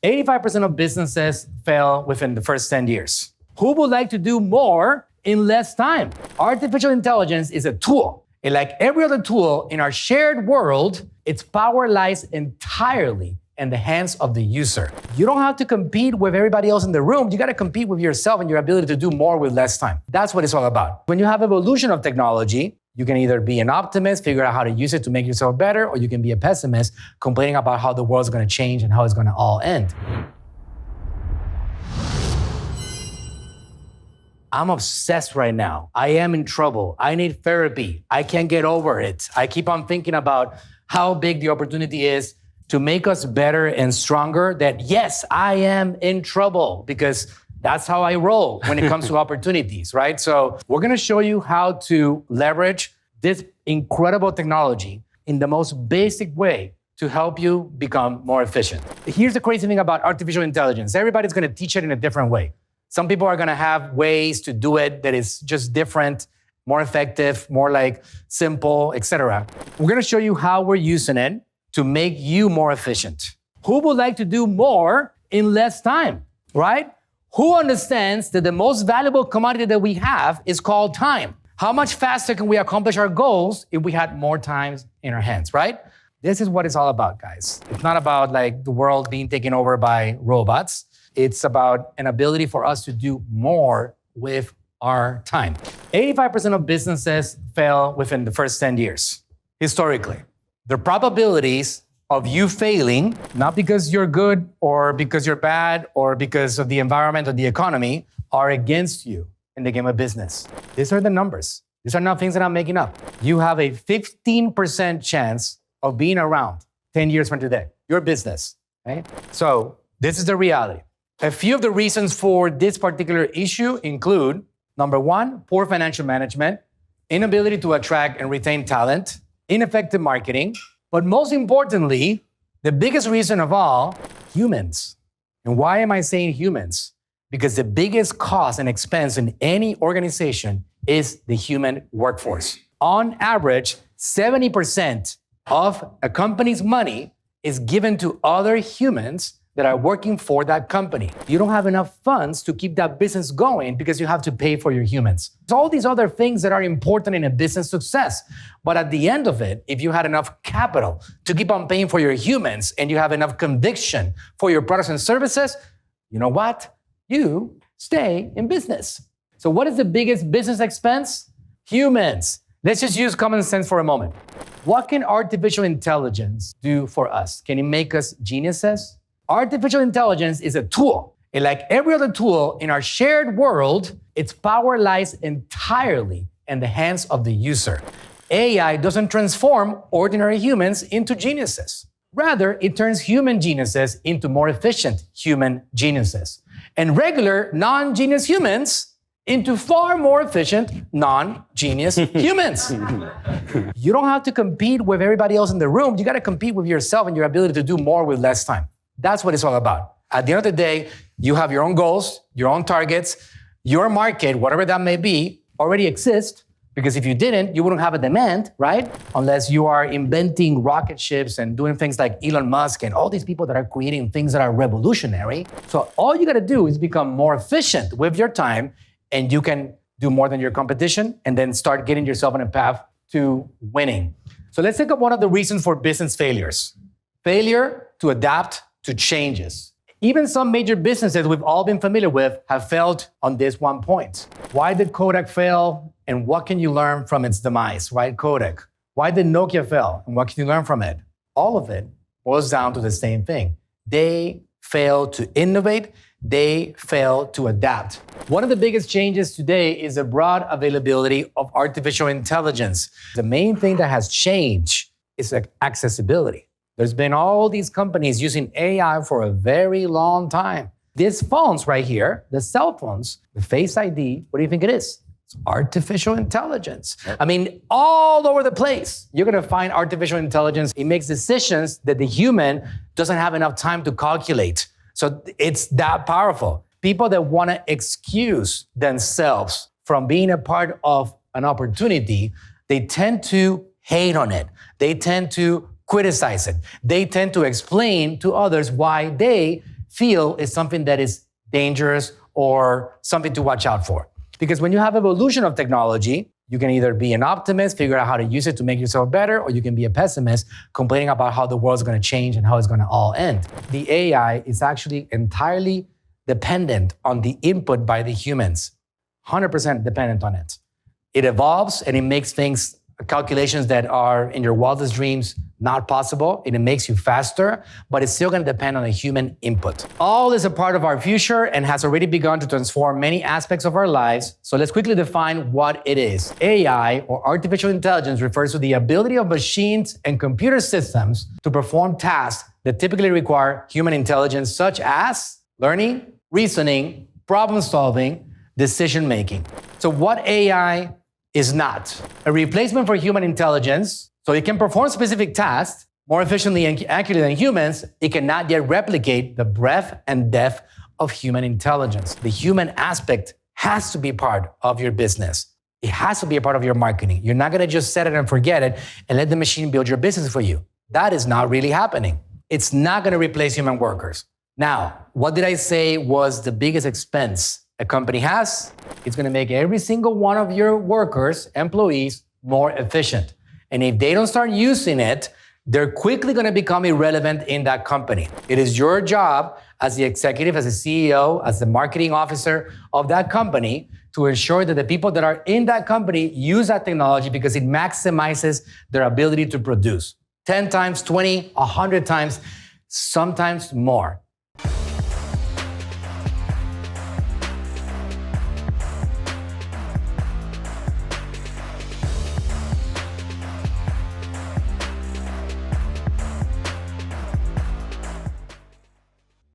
85% of businesses fail within the first 10 years. Who would like to do more in less time? Artificial intelligence is a tool. And like every other tool in our shared world, its power lies entirely in the hands of the user. You don't have to compete with everybody else in the room. You got to compete with yourself and your ability to do more with less time. That's what it's all about. When you have evolution of technology, you can either be an optimist, figure out how to use it to make yourself better, or you can be a pessimist, complaining about how the world's going to change and how it's going to all end. I'm obsessed right now. I am in trouble. I need therapy. I can't get over it. I keep on thinking about how big the opportunity is to make us better and stronger, that yes, I am in trouble, because that's how I roll when it comes to opportunities, right? So we're gonna show you how to leverage this incredible technology in the most basic way to help you become more efficient. Here's the crazy thing about artificial intelligence. Everybody's gonna teach it in a different way. Some people are gonna have ways to do it that is just different, more effective, more like simple, etc. We're gonna show you how we're using it to make you more efficient. Who would like to do more in less time, right? Who understands that the most valuable commodity that we have is called time? How much faster can we accomplish our goals if we had more time in our hands, right? This is what it's all about, guys. It's not about like the world being taken over by robots. It's about an ability for us to do more with our time. 85% of businesses fail within the first 10 years, historically. The probabilities of you failing, not because you're good or because you're bad or because of the environment or the economy, are against you in the game of business. These are the numbers. These are not things that I'm making up. You have a 15% chance of being around 10 years from today, your business, right? So this is the reality. A few of the reasons for this particular issue include, number one, poor financial management, inability to attract and retain talent, ineffective marketing, but most importantly, the biggest reason of all, humans. And why am I saying humans? Because the biggest cost and expense in any organization is the human workforce. On average, 70% of a company's money is given to other humans that are working for that company. You don't have enough funds to keep that business going because you have to pay for your humans. There's all these other things that are important in a business success. But at the end of it, if you had enough capital to keep on paying for your humans and you have enough conviction for your products and services, you know what? You stay in business. So what is the biggest business expense? Humans. Let's just use common sense for a moment. What can artificial intelligence do for us? Can it make us geniuses? Artificial intelligence is a tool. And like every other tool in our shared world, its power lies entirely in the hands of the user. AI doesn't transform ordinary humans into geniuses. Rather, it turns human geniuses into more efficient human geniuses. And regular non-genius humans into far more efficient non-genius humans. You don't have to compete with everybody else in the room. You got to compete with yourself and your ability to do more with less time. That's what it's all about. At the end of the day, you have your own goals, your own targets, your market, whatever that may be, already exists, because if you didn't, you wouldn't have a demand, right? Unless you are inventing rocket ships and doing things like Elon Musk and all these people that are creating things that are revolutionary. So all you got to do is become more efficient with your time, and you can do more than your competition and then start getting yourself on a path to winning. So let's take up one of the reasons for business failures. Failure to adapt to changes. Even some major businesses we've all been familiar with have failed on this one point. Why did Kodak fail, and what can you learn from its demise, right? Kodak. Why did Nokia fail, and what can you learn from it? All of it boils down to the same thing. They failed to innovate. They failed to adapt. One of the biggest changes today is the broad availability of artificial intelligence. The main thing that has changed is accessibility. There's been all these companies using AI for a very long time. These phones right here, the cell phones, the Face ID, what do you think it is? It's artificial intelligence. I mean, all over the place, you're gonna find artificial intelligence. It makes decisions that the human doesn't have enough time to calculate. So it's that powerful. People that wanna excuse themselves from being a part of an opportunity, they tend to hate on it. They tend to criticize it. They tend to explain to others why they feel is something that is dangerous or something to watch out for. Because when you have evolution of technology, you can either be an optimist, figure out how to use it to make yourself better, or you can be a pessimist, complaining about how the world's going to change and how it's going to all end. The AI is actually entirely dependent on the input by the humans, 100% dependent on it. It evolves and it makes things, calculations that are in your wildest dreams not possible, and it makes you faster, but it's still going to depend on a human input. All is a part of our future and has already begun to transform many aspects of our lives. So let's quickly define what it is. AI, or artificial intelligence, refers to the ability of machines and computer systems to perform tasks that typically require human intelligence, such as learning, reasoning, problem solving, decision making. So what AI is not? A replacement for human intelligence. So it can perform specific tasks more efficiently and accurately than humans. It cannot yet replicate the breadth and depth of human intelligence. The human aspect has to be part of your business. It has to be a part of your marketing. You're not gonna just set it and forget it and let the machine build your business for you. That is not really happening. It's not gonna replace human workers. Now, what did I say was the biggest expense a company has? It's gonna make every single one of your workers, employees, more efficient. And if they don't start using it, they're quickly going to become irrelevant in that company. It is your job as the executive, as the CEO, as the marketing officer of that company to ensure that the people that are in that company use that technology because it maximizes their ability to produce 10 times, 20, 100 times, sometimes more.